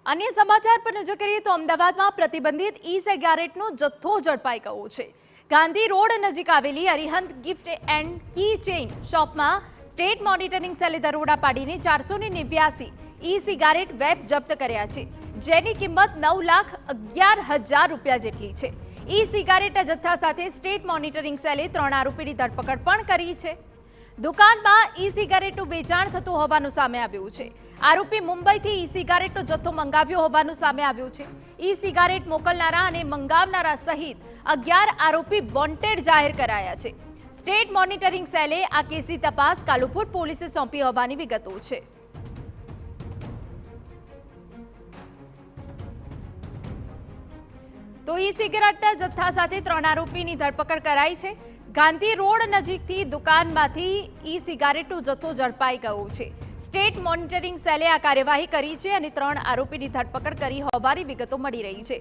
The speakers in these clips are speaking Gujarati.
अन्य समाचार पर नजर करिए तो अमदावाद में प्रतिबंधित ई-सिगारेटનો જથ્થો ઝડપાઈ ગયો છે। ગાંધી રોડ નજીક આવેલી Arihant gift and key chain શોપમાં સ્ટેટ મોનિટરિંગ સેલે દરોડા પાડીને 489 ई-સિગારેટ વેપ જપ્ત કર્યા છે, જેની કિંમત 9,11,000 રૂપિયા જેટલી છે। ई-સિગારેટના જથ્થા સાથે સ્ટેટ મોનિટરિંગ સેલે 3 આરોપીની ધરપકડ પણ કરી છે। દુકાનમાં ई-સિગારેટનું વેચાણ થતું હોવાનું સામે આવ્યું છે। આરોપી મુંબઈથી ई-સિગારેટનો જથ્થો મંગાવ્યો હોવાનું સામે આવ્યું છે। ई-સિગારેટ મોકલનારા અને મંગાવનારા સહિત 11 આરોપી વોન્ટેડ જાહેર કરાયા છે। સ્ટેટ મોનિટરિંગ સેલે આ કેસની તપાસ કાલુપુર પોલીસે સોંપી હોવાની વિગતો છે। તો ई-સિગારેટના જથ્થા સાથે 3 આરોપીની ધરપકડ કરાઈ છે। ગાંધી રોડ નજીકથી દુકાનમાંથી ई-સિગારેટનો જથ્થો ઝડપાઈ ગયો છે। સ્ટેટ મોનિટરિંગ સેલે આ કાર્યવાહી કરી છે અને 3 આરોપીની ધરપકડ કરી હોવાની વિગતો મળી રહી છે।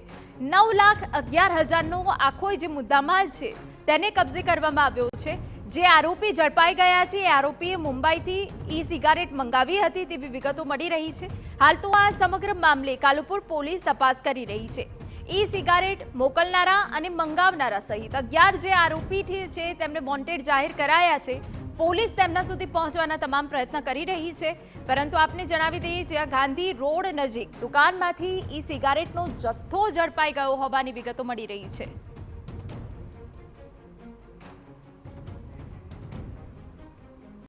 9,11,000નો આખો જે મુદ્દામાલ છે તેને કબજે કરવામાં આવ્યો છે। જે આરોપી ઝડપાઈ ગયા છે એ આરોપીએ મુંબઈથી ई-સિગારેટ મંગાવી હતી તેવી વિગતો મળી રહી છે। હાલ તો આ સમગ્ર મામલે કાલુપુર પોલીસ તપાસ કરી રહી છે। ई-સિગારેટ મોકલનારા અને મંગાવનારા સહિત 11 જે આરોપી છે તેમને વોન્ટેડ જાહેર કરાયા છે। પોલીસ તેમના સુધી પહોંચવાના તમામ પ્રયત્ન કરી રહી છે, પરંતુ આપને જણાવી દઈએ કે ગાંધી રોડ નજીક દુકાનમાંથી ई-સિગારેટનો જથ્થો ઝડપાઈ ગયો હોવાની વિગતો મળી રહી છે।